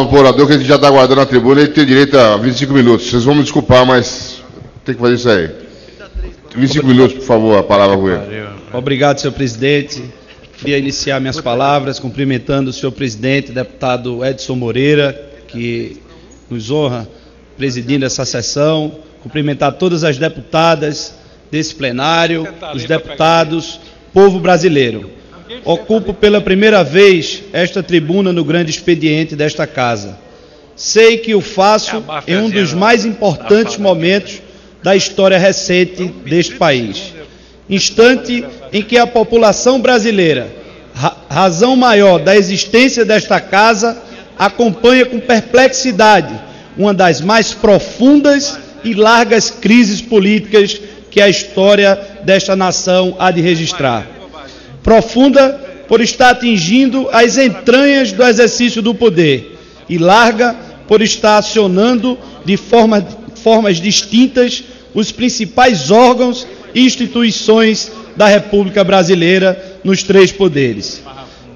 palavra para o orador, que a gente já está aguardando a tribuna, ele tem direito a 25 minutos. Vocês vão me desculpar, mas tem que fazer isso aí. 25 minutos, por favor, a palavra com ele. Obrigado, senhor presidente. Queria iniciar minhas palavras cumprimentando o senhor presidente, deputado Edson Moreira, que nos honra presidindo essa sessão. Cumprimentar todas as deputadas desse plenário, os deputados, povo brasileiro. Ocupo pela primeira vez esta tribuna no grande expediente desta casa. Sei que o faço em um dos mais importantes momentos da história recente deste país. Instante em que a população brasileira, razão maior da existência desta casa, acompanha com perplexidade uma das mais profundas e largas crises políticas que a história desta nação há de registrar. Profunda por estar atingindo as entranhas do exercício do poder e larga por estar acionando de formas distintas os principais órgãos e instituições da República Brasileira nos três poderes.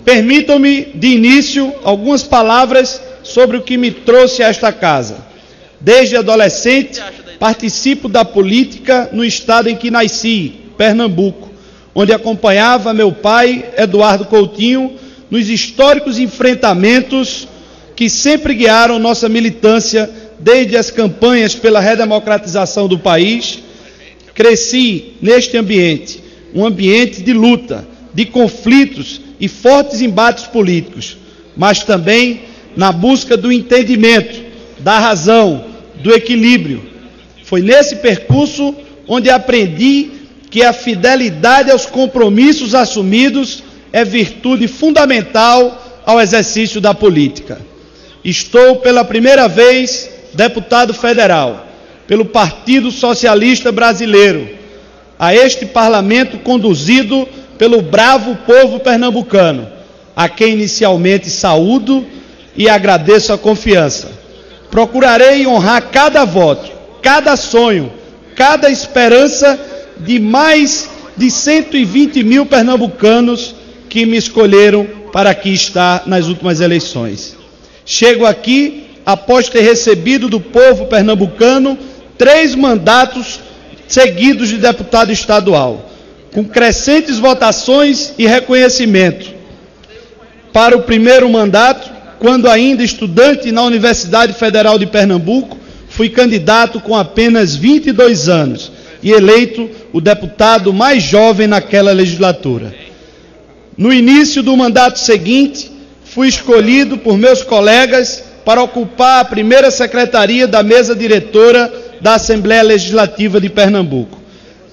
Permitam-me, de início, algumas palavras sobre o que me trouxe a esta casa. Desde adolescente, participo da política no estado em que nasci, Pernambuco, onde acompanhava meu pai, Eduardo Coutinho, nos históricos enfrentamentos que sempre guiaram nossa militância desde as campanhas pela redemocratização do país. Cresci neste ambiente, um ambiente de luta, de conflitos e fortes embates políticos, mas também na busca do entendimento, da razão, do equilíbrio. Foi nesse percurso onde aprendi que a fidelidade aos compromissos assumidos é virtude fundamental ao exercício da política. Estou pela primeira vez deputado federal pelo Partido Socialista Brasileiro, a este parlamento conduzido pelo bravo povo pernambucano, a quem inicialmente saúdo e agradeço a confiança. Procurarei honrar cada voto, cada sonho, cada esperança de mais de 120 mil pernambucanos que me escolheram para aqui estar nas últimas eleições. Chego aqui após ter recebido do povo pernambucano 3 mandatos seguidos de deputado estadual, com crescentes votações e reconhecimento. Para o primeiro mandato, quando ainda estudante na Universidade Federal de Pernambuco, fui candidato com apenas 22 anos e eleito o deputado mais jovem naquela legislatura. No início do mandato seguinte, fui escolhido por meus colegas para ocupar a primeira secretaria da mesa diretora da Assembleia Legislativa de Pernambuco,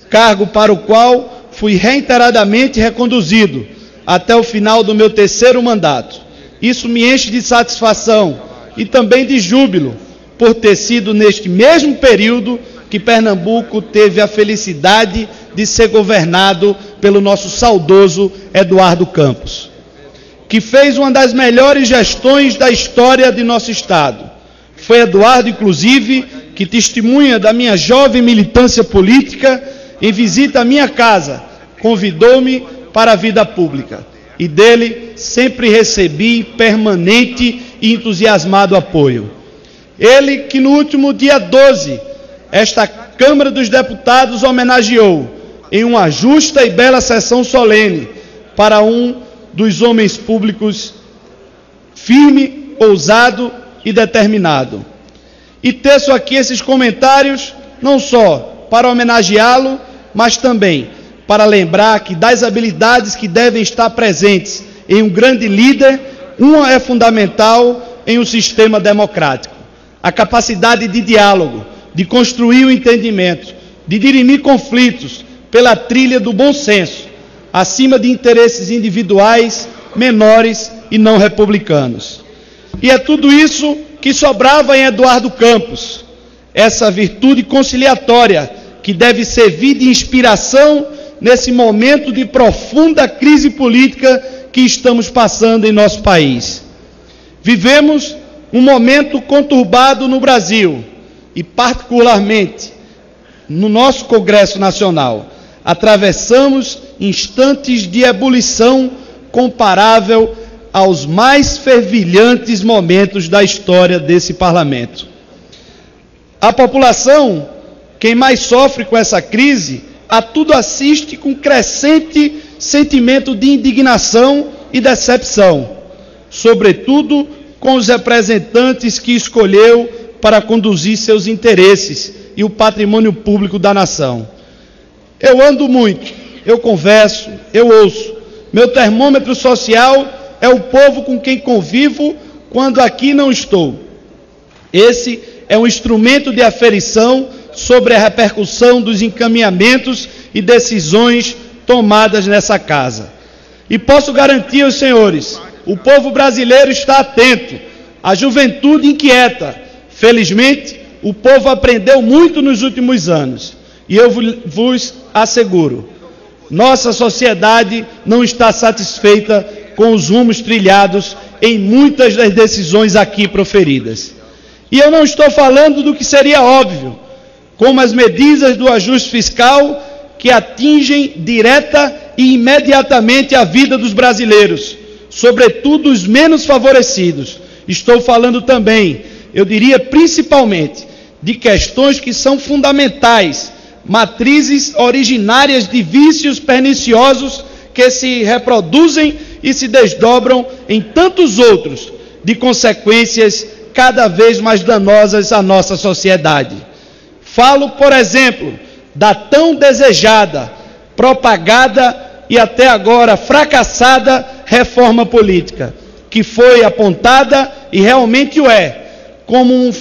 cargo para o qual fui reiteradamente reconduzido até o final do meu 3º mandato. Isso me enche de satisfação e também de júbilo por ter sido neste mesmo período que Pernambuco teve a felicidade de ser governado pelo nosso saudoso Eduardo Campos, que fez uma das melhores gestões da história de nosso estado. Foi Eduardo, inclusive, que testemunha da minha jovem militância política, em visita à minha casa, convidou-me para a vida pública e dele sempre recebi permanente e entusiasmado apoio. Ele que no último dia 12, esta Câmara dos Deputados homenageou em uma justa e bela sessão solene para um dos homens públicos firme, ousado e determinado. E teço aqui esses comentários não só para homenageá-lo, mas também para lembrar que das habilidades que devem estar presentes em um grande líder, uma é fundamental em um sistema democrático: a capacidade de diálogo, de construir o entendimento, de dirimir conflitos pela trilha do bom senso, acima de interesses individuais, menores e não republicanos. E é tudo isso que sobrava em Eduardo Campos, essa virtude conciliatória que deve servir de inspiração nesse momento de profunda crise política que estamos passando em nosso país. Vivemos um momento conturbado no Brasil e particularmente no nosso Congresso Nacional. Atravessamos instantes de ebulição comparável aos mais fervilhantes momentos da história desse parlamento. A população, quem mais sofre com essa crise, a tudo assiste com crescente sentimento de indignação e decepção, sobretudo com os representantes que escolheu para conduzir seus interesses e o patrimônio público da nação. Eu ando muito, eu converso, eu ouço. Meu termômetro social é o povo com quem convivo quando aqui não estou. Esse é um instrumento de aferição sobre a repercussão dos encaminhamentos e decisões tomadas nessa casa. E posso garantir aos senhores, o povo brasileiro está atento, a juventude inquieta. Felizmente, o povo aprendeu muito nos últimos anos. E eu vos asseguro, nossa sociedade não está satisfeita com os rumos trilhados em muitas das decisões aqui proferidas. E eu não estou falando do que seria óbvio, como as medidas do ajuste fiscal que atingem direta e imediatamente a vida dos brasileiros, sobretudo os menos favorecidos. Estou falando também, eu diria principalmente, de questões que são fundamentais, matrizes originárias de vícios perniciosos que se reproduzem e se desdobram em tantos outros, de consequências cada vez mais danosas à nossa sociedade. Falo, por exemplo, da tão desejada, propagada e até agora fracassada reforma política, que foi apontada e realmente o é, como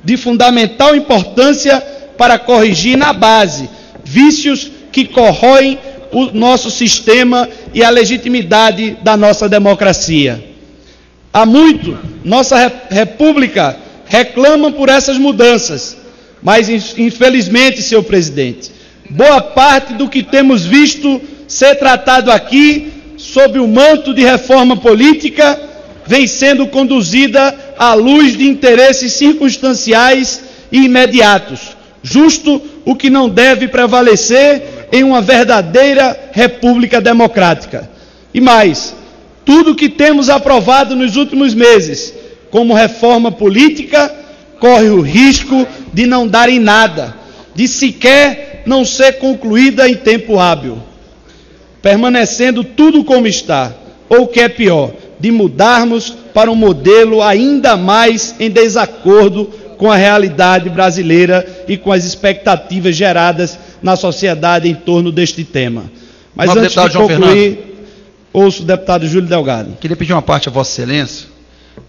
de fundamental importância para corrigir na base vícios que corroem o nosso sistema e a legitimidade da nossa democracia. Há muito, nossa República reclama por essas mudanças, mas infelizmente, senhor presidente, boa parte do que temos visto ser tratado aqui, sob o manto de reforma política, vem sendo conduzida à luz de interesses circunstanciais e imediatos, justo o que não deve prevalecer em uma verdadeira república democrática. E mais, tudo que temos aprovado nos últimos meses, como reforma política, corre o risco de não dar em nada, de sequer não ser concluída em tempo hábil, permanecendo tudo como está, ou o que é pior, de mudarmos para um modelo ainda mais em desacordo com a realidade brasileira e com as expectativas geradas na sociedade em torno deste tema. Mas antes de concluir, ouço o deputado Júlio Delgado. Queria pedir uma parte a Vossa Excelência,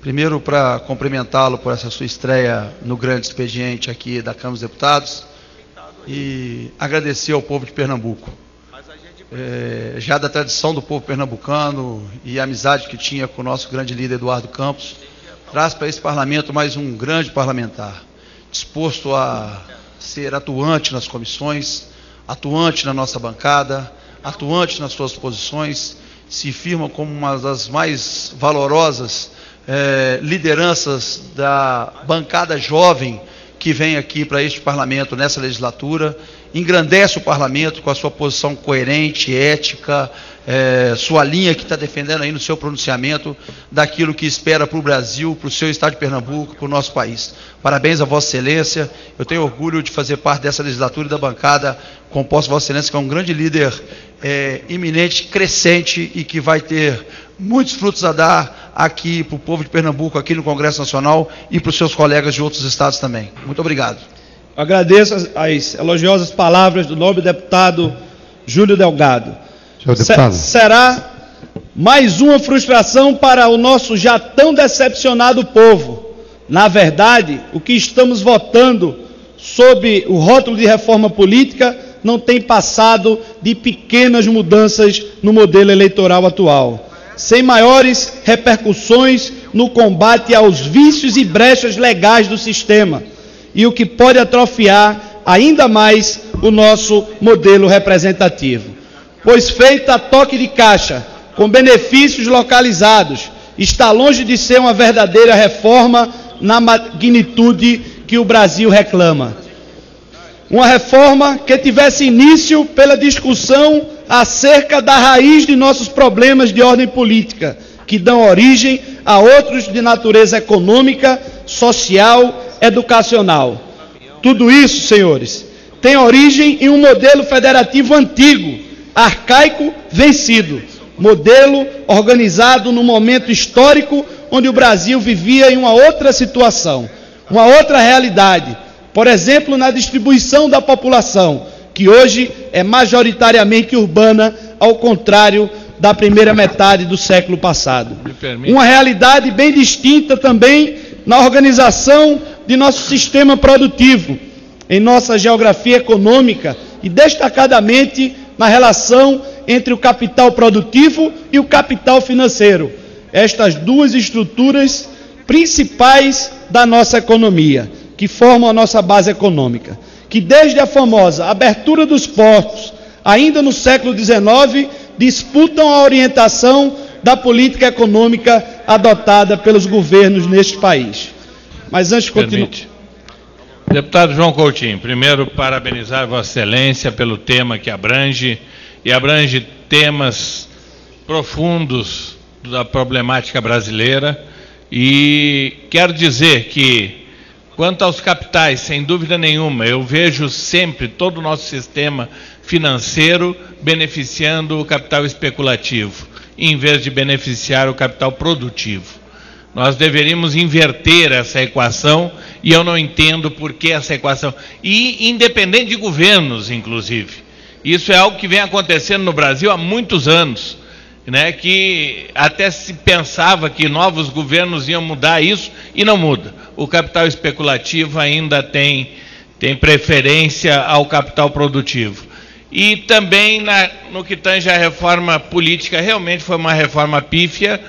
primeiro para cumprimentá-lo por essa sua estreia no grande expediente aqui da Câmara dos Deputados e agradecer ao povo de Pernambuco. Já da tradição do povo pernambucano e a amizade que tinha com o nosso grande líder Eduardo Campos, traz para esse parlamento mais um grande parlamentar, disposto a ser atuante nas comissões, atuante na nossa bancada, atuante nas suas posições, se firma como uma das mais valorosas lideranças da bancada jovem que vem aqui para este parlamento nessa legislatura, engrandece o parlamento com a sua posição coerente, ética, sua linha que está defendendo aí no seu pronunciamento daquilo que espera para o Brasil, para o seu estado de Pernambuco, para o nosso país. Parabéns a Vossa Excelência, eu tenho orgulho de fazer parte dessa legislatura e da bancada composta Vossa Excelência, que é um grande líder iminente, crescente e que vai ter muitos frutos a dar aqui para o povo de Pernambuco, aqui no Congresso Nacional e para os seus colegas de outros estados também. Muito obrigado. Agradeço as elogiosas palavras do nobre deputado Júlio Delgado. Será mais uma frustração para o nosso já tão decepcionado povo. Na verdade, o que estamos votando sob o rótulo de reforma política não tem passado de pequenas mudanças no modelo eleitoral atual, sem maiores repercussões no combate aos vícios e brechas legais do sistema, e o que pode atrofiar ainda mais o nosso modelo representativo. Pois feita a toque de caixa, com benefícios localizados, está longe de ser uma verdadeira reforma na magnitude que o Brasil reclama. Uma reforma que tivesse início pela discussão acerca da raiz de nossos problemas de ordem política, que dão origem a outros de natureza econômica, social, educacional. Tudo isso, senhores, tem origem em um modelo federativo antigo, arcaico, vencido. Modelo organizado num momento histórico onde o Brasil vivia em uma outra situação, uma outra realidade. Por exemplo, na distribuição da população, que hoje é majoritariamente urbana, ao contrário da primeira metade do século passado. Uma realidade bem distinta também na organização de nosso sistema produtivo, em nossa geografia econômica e destacadamente na relação entre o capital produtivo e o capital financeiro, estas duas estruturas principais da nossa economia, que formam a nossa base econômica, que desde a famosa abertura dos portos, ainda no século XIX, disputam a orientação da política econômica adotada pelos governos neste país. Mas antes de continuar... Deputado João Coutinho, primeiro parabenizar Vossa Excelência pelo tema que abrange temas profundos da problemática brasileira, e quero dizer que, quanto aos capitais, sem dúvida nenhuma, eu vejo sempre todo o nosso sistema financeiro beneficiando o capital especulativo, em vez de beneficiar o capital produtivo. Nós deveríamos inverter essa equação, e eu não entendo por que essa equação. E independente de governos, inclusive. Isso é algo que vem acontecendo no Brasil há muitos anos, né, que até se pensava que novos governos iam mudar isso, e não muda. O capital especulativo ainda tem preferência ao capital produtivo. E também no que tange à reforma política, realmente foi uma reforma pífia,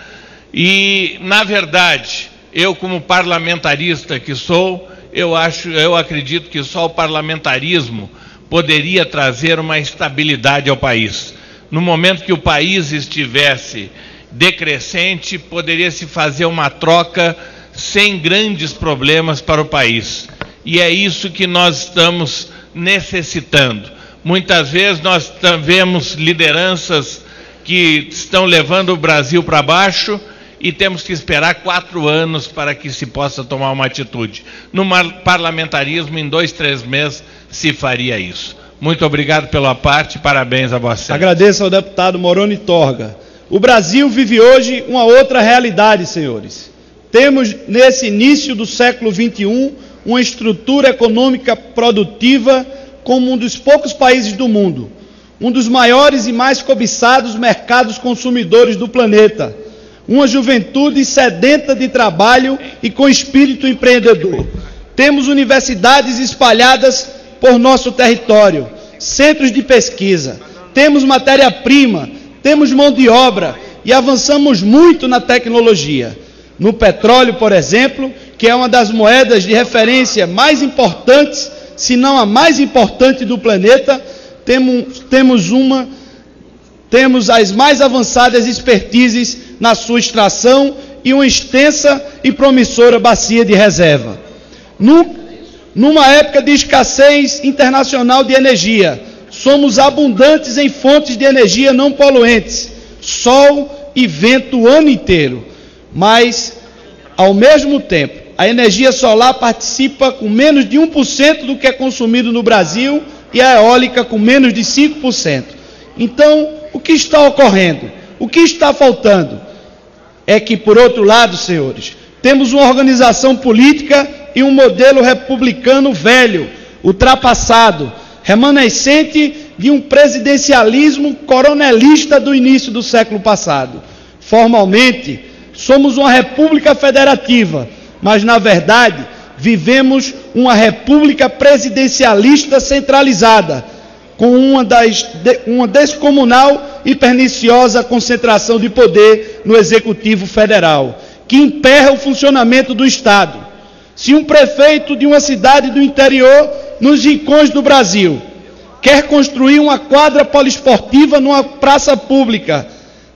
e, na verdade, eu como parlamentarista que sou, eu acredito que só o parlamentarismo poderia trazer uma estabilidade ao país. No momento que o país estivesse decrescente, poderia se fazer uma troca sem grandes problemas para o país. E é isso que nós estamos necessitando. Muitas vezes nós vemos lideranças que estão levando o Brasil para baixo e temos que esperar 4 anos para que se possa tomar uma atitude. No parlamentarismo, em 2, 3 meses, se faria isso. Muito obrigado pela parte, parabéns a Vossa Excelência. Agradeço ao deputado Moroni Torga. O Brasil vive hoje uma outra realidade, senhores. Temos, nesse início do século XXI, uma estrutura econômica produtiva como um dos poucos países do mundo, um dos maiores e mais cobiçados mercados consumidores do planeta, uma juventude sedenta de trabalho e com espírito empreendedor. Temos universidades espalhadas por nosso território, centros de pesquisa, temos matéria-prima, temos mão de obra e avançamos muito na tecnologia. No petróleo, por exemplo, que é uma das moedas de referência mais importantes, se não a mais importante do planeta, temos as mais avançadas expertises na sua extração e uma extensa e promissora bacia de reserva. Numa época de escassez internacional de energia, somos abundantes em fontes de energia não poluentes, sol e vento o ano inteiro, mas, ao mesmo tempo, a energia solar participa com menos de 1% do que é consumido no Brasil e a eólica com menos de 5%. Então, o que está ocorrendo? O que está faltando? É que, por outro lado, senhores, temos uma organização política e um modelo republicano velho, ultrapassado, remanescente de um presidencialismo coronelista do início do século passado. Formalmente, somos uma república federativa, mas, na verdade, vivemos uma república presidencialista centralizada, com uma descomunal e perniciosa concentração de poder no Executivo Federal, que emperra o funcionamento do Estado. Se um prefeito de uma cidade do interior, nos rincões do Brasil, quer construir uma quadra poliesportiva numa praça pública,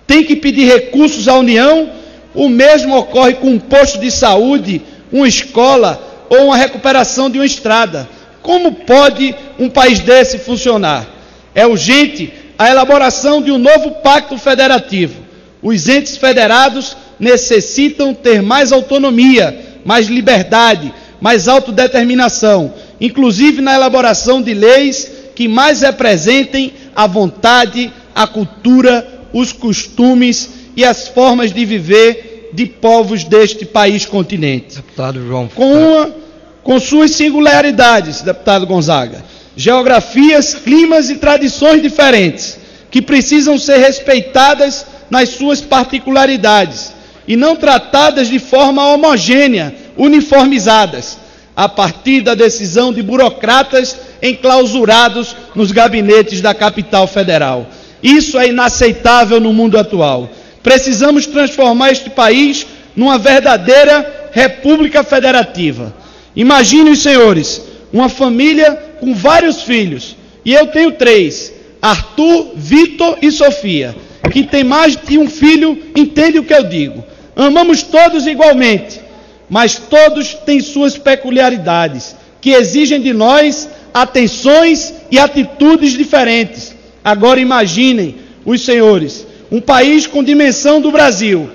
tem que pedir recursos à União, o mesmo ocorre com um posto de saúde, uma escola ou uma recuperação de uma estrada. Como pode um país desse funcionar? É urgente a elaboração de um novo pacto federativo, Os entes federados necessitam ter mais autonomia, mais liberdade, mais autodeterminação, inclusive na elaboração de leis que mais representem a vontade, a cultura, os costumes e as formas de viver de povos deste país continente. Deputado João. Com suas singularidades, deputado Gonzaga, geografias, climas e tradições diferentes, que precisam ser respeitadas nas suas particularidades e não tratadas de forma homogênea, uniformizadas, a partir da decisão de burocratas enclausurados nos gabinetes da capital federal. Isso é inaceitável no mundo atual. Precisamos transformar este país numa verdadeira república federativa. Imaginem, senhores, uma família com vários filhos, e eu tenho 3, Arthur, Vitor e Sofia. Quem tem mais de um filho entende o que eu digo. Amamos todos igualmente, mas todos têm suas peculiaridades, que exigem de nós atenções e atitudes diferentes. Agora imaginem, os senhores, um país com dimensão do Brasil,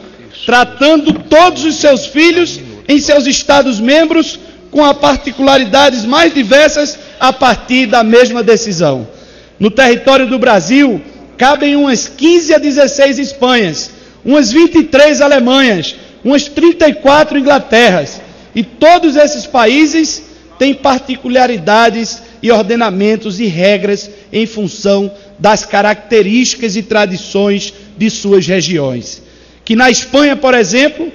tratando todos os seus filhos em seus estados-membros com as particularidades mais diversas a partir da mesma decisão. No território do Brasil, cabem umas 15 a 16 Espanhas, umas 23 Alemanhas, umas 34 Inglaterras, e todos esses países têm particularidades e ordenamentos e regras em função das características e tradições de suas regiões, que na Espanha, por exemplo,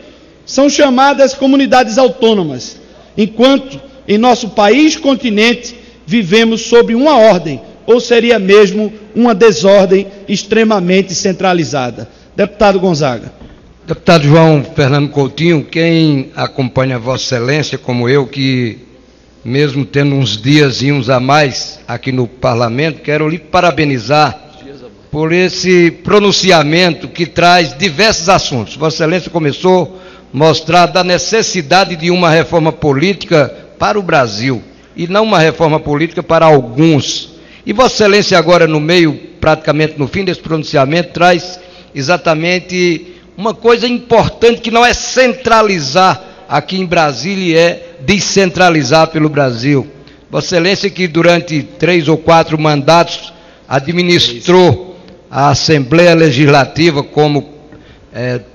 são chamadas comunidades autônomas, enquanto em nosso país continente vivemos sob uma ordem, ou seria mesmo uma desordem extremamente centralizada. Deputado Gonzaga. Deputado João Fernando Coutinho, quem acompanha Vossa Excelência, como eu, que mesmo tendo uns diazinhos a mais aqui no Parlamento, quero lhe parabenizar por esse pronunciamento que traz diversos assuntos. Vossa Excelência começou a mostrar da necessidade de uma reforma política para o Brasil, e não uma reforma política para alguns. E Vossa Excelência agora, no meio, praticamente no fim desse pronunciamento, traz exatamente uma coisa importante, que não é centralizar aqui em Brasília, é descentralizar pelo Brasil. Vossa Excelência, que durante 3 ou 4 mandatos administrou a Assembleia Legislativa como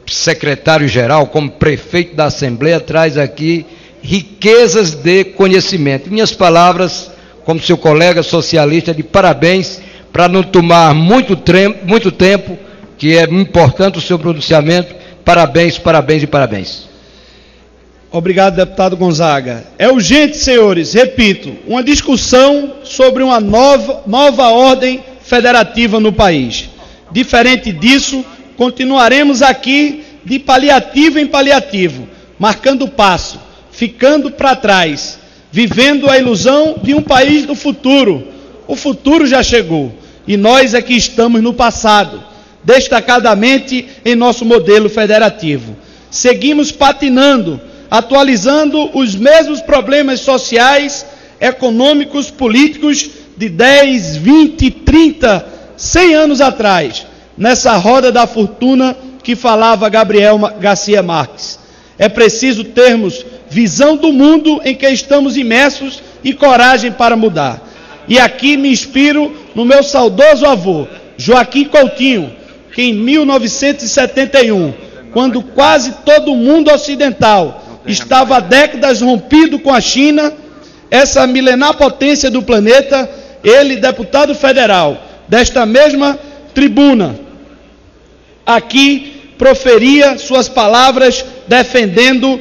secretário-geral, como prefeito da Assembleia, traz aqui riquezas de conhecimento. Minhas palavras, como seu colega socialista, de parabéns, para não tomar muito tempo, que é importante o seu pronunciamento. Parabéns, parabéns e parabéns. Obrigado, deputado Gonzaga. É urgente, senhores, repito, uma discussão sobre uma nova ordem federativa no país. Diferente disso, continuaremos aqui de paliativo em paliativo, marcando passo, ficando para trás, vivendo a ilusão de um país do futuro. O futuro já chegou e nós aqui estamos no passado, destacadamente em nosso modelo federativo. Seguimos patinando, atualizando os mesmos problemas sociais, econômicos, políticos de 10, 20, 30, 100 anos atrás, nessa roda da fortuna que falava Gabriel Garcia Marques. É preciso termos visão do mundo em que estamos imersos e coragem para mudar. E aqui me inspiro no meu saudoso avô, Joaquim Coutinho, que em 1971, quando quase todo o mundo ocidental estava há décadas rompido com a China, essa milenar potência do planeta, ele, deputado federal, desta mesma tribuna, aqui proferia suas palavras defendendo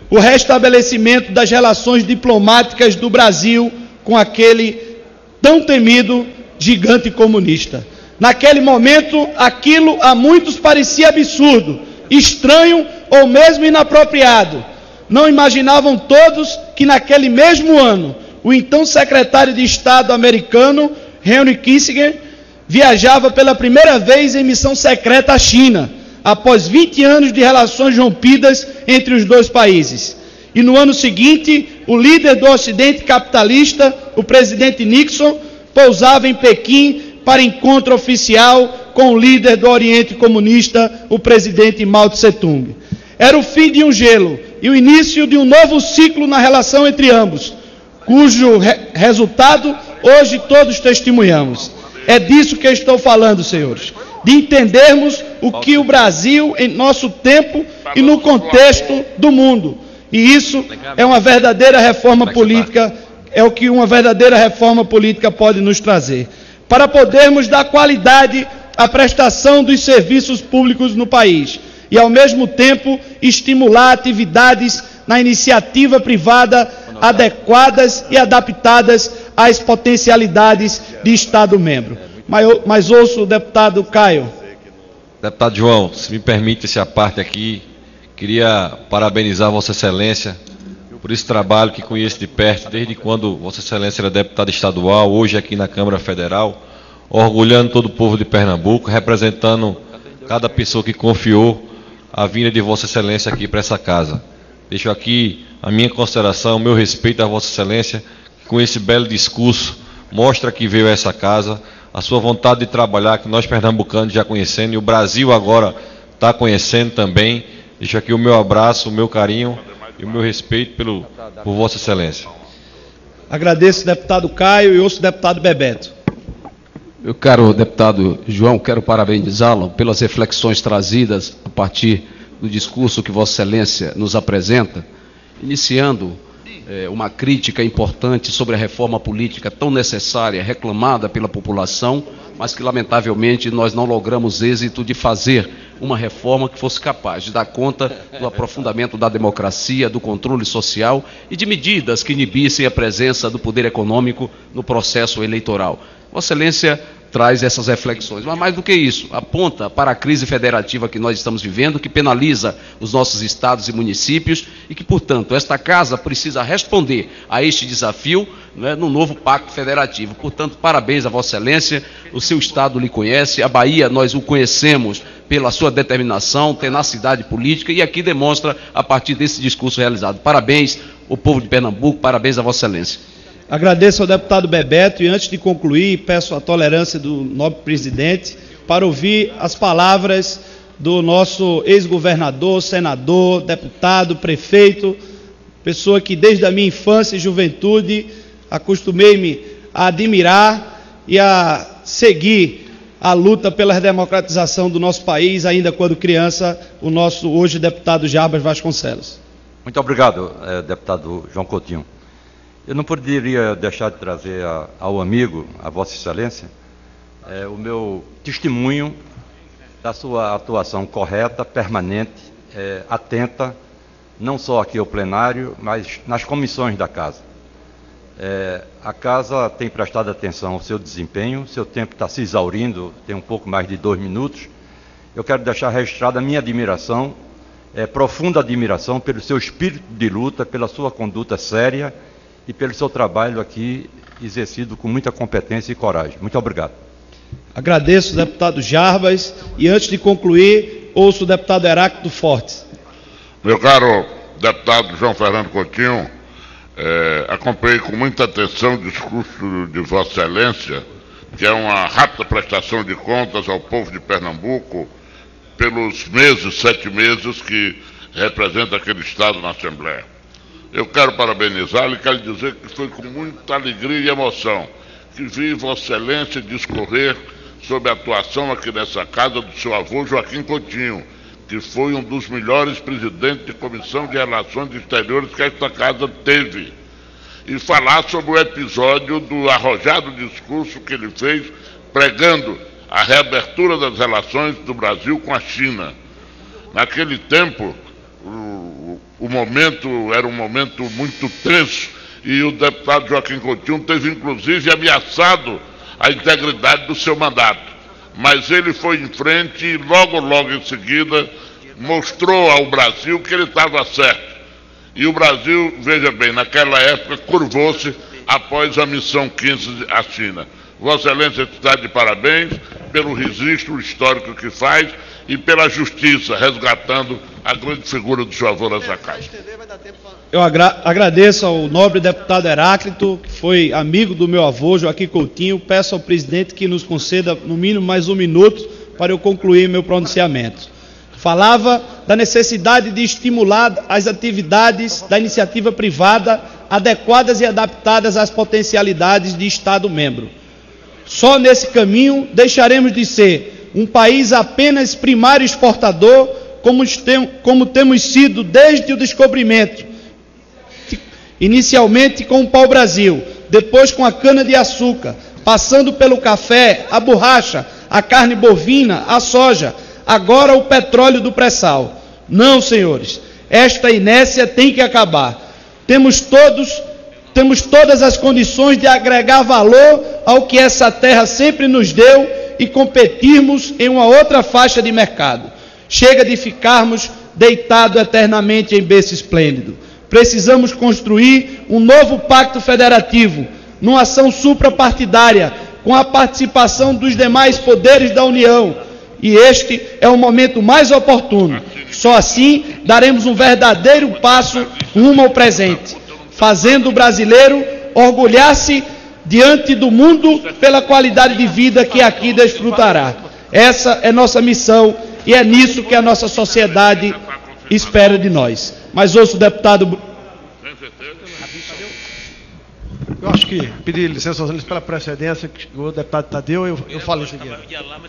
o restabelecimento das relações diplomáticas do Brasil com aquele tão temido gigante comunista. Naquele momento, aquilo a muitos parecia absurdo, estranho ou mesmo inapropriado. Não imaginavam todos que naquele mesmo ano, o então secretário de Estado americano, Henry Kissinger, viajava pela primeira vez em missão secreta à China, após 20 anos de relações rompidas entre os dois países. E no ano seguinte, o líder do Ocidente capitalista, o presidente Nixon, pousava em Pequim para encontro oficial com o líder do Oriente Comunista, o presidente Mao Tse-tung. Era o fim de um gelo e o início de um novo ciclo na relação entre ambos, cujo resultado hoje todos testemunhamos. É disso que eu estou falando, senhores, de entendermos o que o Brasil, em nosso tempo e no contexto do mundo. E isso é uma verdadeira reforma política, é o que uma verdadeira reforma política pode nos trazer. Para podermos dar qualidade à prestação dos serviços públicos no país e, ao mesmo tempo, estimular atividades na iniciativa privada adequadas e adaptadas às potencialidades de Estado-membro. Mas ouço o deputado Caio. Deputado João, se me permite essa parte aqui, queria parabenizar Vossa Excelência por esse trabalho que conheço de perto, desde quando Vossa Excelência era deputado estadual, hoje aqui na Câmara Federal, orgulhando todo o povo de Pernambuco, representando cada pessoa que confiou a vinda de Vossa Excelência aqui para essa casa. Deixo aqui a minha consideração, o meu respeito a Vossa Excelência, que com esse belo discurso mostra que veio a essa casa, a sua vontade de trabalhar, que nós pernambucanos já conhecemos, e o Brasil agora está conhecendo também. Deixo aqui o meu abraço, o meu carinho e o meu respeito por Vossa Excelência. Agradeço, deputado Caio, e ouço o deputado Bebeto. Eu quero, deputado João, quero parabenizá-lo pelas reflexões trazidas a partir do discurso que Vossa Excelência nos apresenta, iniciando uma crítica importante sobre a reforma política tão necessária, reclamada pela população, mas que lamentavelmente nós não logramos êxito de fazer uma reforma que fosse capaz de dar conta do aprofundamento da democracia, do controle social e de medidas que inibissem a presença do poder econômico no processo eleitoral. Vossa Excelência traz essas reflexões, mas mais do que isso, aponta para a crise federativa que nós estamos vivendo, que penaliza os nossos estados e municípios e que, portanto, esta casa precisa responder a este desafio, né, no novo pacto federativo. Portanto, parabéns a Vossa Excelência, o seu estado lhe conhece, a Bahia nós o conhecemos pela sua determinação, tenacidade política e aqui demonstra a partir desse discurso realizado. Parabéns ao povo de Pernambuco, parabéns a Vossa Excelência. Agradeço ao deputado Bebeto e, antes de concluir, peço a tolerância do nobre presidente para ouvir as palavras do nosso ex-governador, senador, deputado, prefeito, pessoa que desde a minha infância e juventude acostumei-me a admirar e a seguir a luta pela democratização do nosso país, ainda quando criança, o nosso hoje deputado Jarbas Vasconcelos. Muito obrigado, deputado João Coutinho. Eu não poderia deixar de trazer ao amigo, a Vossa Excelência, o meu testemunho da sua atuação correta, permanente, atenta, não só aqui ao plenário, mas nas comissões da Casa. A Casa tem prestado atenção ao seu desempenho, seu tempo está se exaurindo, tem um pouco mais de 2 minutos. Eu quero deixar registrada a minha admiração, profunda admiração pelo seu espírito de luta, pela sua conduta séria, e pelo seu trabalho aqui exercido com muita competência e coragem. Muito obrigado. Agradeço, deputado Jarbas, e antes de concluir, ouço o deputado Heráclito Fortes. Meu caro deputado João Fernando Coutinho, acompanhei com muita atenção o discurso de Vossa Excelência, que é uma rápida prestação de contas ao povo de Pernambuco pelos 7 meses que representa aquele Estado na Assembleia. Eu quero parabenizá-lo e quero dizer que foi com muita alegria e emoção que vi Vossa Excelência discorrer sobre a atuação aqui nessa casa do seu avô Joaquim Coutinho, que foi um dos melhores presidentes de Comissão de Relações Exteriores que esta casa teve, e falar sobre o episódio do arrojado discurso que ele fez pregando a reabertura das relações do Brasil com a China. Naquele tempo, o momento era um momento muito tenso e o deputado Joaquim Coutinho teve inclusive ameaçado a integridade do seu mandato. Mas ele foi em frente e logo em seguida mostrou ao Brasil que ele estava certo. E o Brasil, veja bem, naquela época curvou-se após a missão 15 à China. Vossa Excelência está de parabéns pelo registro histórico que faz e pela justiça, resgatando a grande figura do seu avô nessa casa. Eu agradeço ao nobre deputado Heráclito, que foi amigo do meu avô, Joaquim Coutinho. Peço ao presidente que nos conceda, no mínimo, mais 1 minuto para eu concluir meu pronunciamento. Falava da necessidade de estimular as atividades da iniciativa privada adequadas e adaptadas às potencialidades de Estado-membro. Só nesse caminho deixaremos de ser um país apenas primário exportador, como temos sido desde o descobrimento, inicialmente com o pau-brasil, depois com a cana-de-açúcar, passando pelo café, a borracha, a carne bovina, a soja, agora o petróleo do pré-sal. Não, senhores, esta inércia tem que acabar. Temos todas as condições de agregar valor ao que essa terra sempre nos deu e competirmos em uma outra faixa de mercado. Chega de ficarmos deitados eternamente em berço esplêndido. Precisamos construir um novo pacto federativo, numa ação suprapartidária, com a participação dos demais poderes da União. E este é o momento mais oportuno. Só assim daremos um verdadeiro passo rumo ao presente, fazendo o brasileiro orgulhar-se diante do mundo pela qualidade de vida que aqui desfrutará. Essa é nossa missão e é nisso que a nossa sociedade espera de nós. Mas ouço o deputado... Eu acho que pedir licença pela precedência que o deputado Tadeu, eu falo em seguida.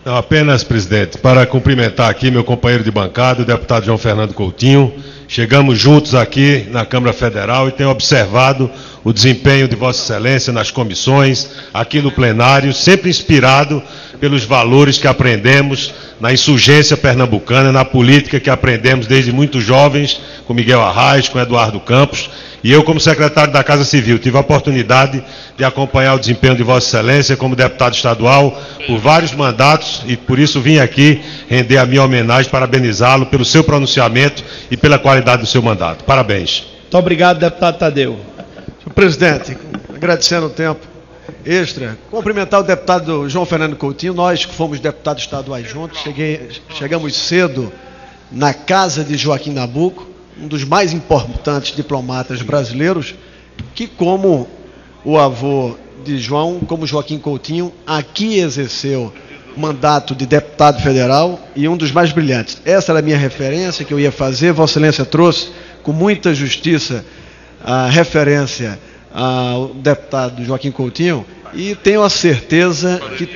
Não, apenas, presidente, para cumprimentar aqui meu companheiro de bancada, o deputado João Fernando Coutinho. Chegamos juntos aqui na Câmara Federal e tenho observado o desempenho de Vossa Excelência nas comissões, aqui no plenário, sempre inspirado pelos valores que aprendemos na insurgência pernambucana, na política que aprendemos desde muito jovens, com Miguel Arraes, com Eduardo Campos. E eu, como secretário da Casa Civil, tive a oportunidade de acompanhar o desempenho de Vossa Excelência como deputado estadual por vários mandatos e por isso vim aqui render a minha homenagem, parabenizá-lo pelo seu pronunciamento e pela qualidade do seu mandato. Parabéns. Muito obrigado, deputado Tadeu. Senhor presidente, agradecendo o tempo extra, cumprimentar o deputado João Fernando Coutinho. Nós que fomos deputados estaduais juntos, chegamos cedo na casa de Joaquim Nabuco, um dos mais importantes diplomatas brasileiros, que, como o avô de João, como Joaquim Coutinho, aqui exerceu mandato de deputado federal e um dos mais brilhantes. Essa era a minha referência que eu ia fazer. Vossa Excelência trouxe com muita justiça a referência ao deputado Joaquim Coutinho e tenho a certeza que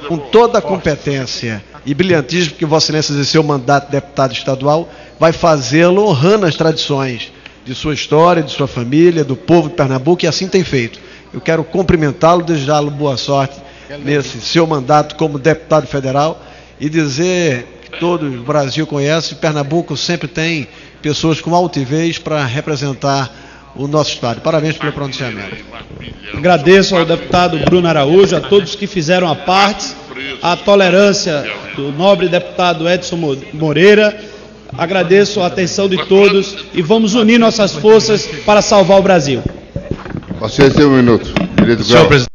com toda a competência e brilhantismo que Vossa Excelência exerceu o mandato de deputado estadual, vai fazê-lo honrando as tradições de sua história, de sua família, do povo de Pernambuco, e assim tem feito. Eu quero cumprimentá-lo, desejá-lo boa sorte nesse seu mandato como deputado federal e dizer que todo o Brasil conhece, Pernambuco sempre tem pessoas com altivez para representar o nosso Estado. Parabéns pelo pronunciamento. Agradeço ao deputado Bruno Araújo, a todos que fizeram a parte, a tolerância do nobre deputado Edson Moreira. Agradeço a atenção de todos e vamos unir nossas forças para salvar o Brasil. Você tem um minuto. Senhor presidente.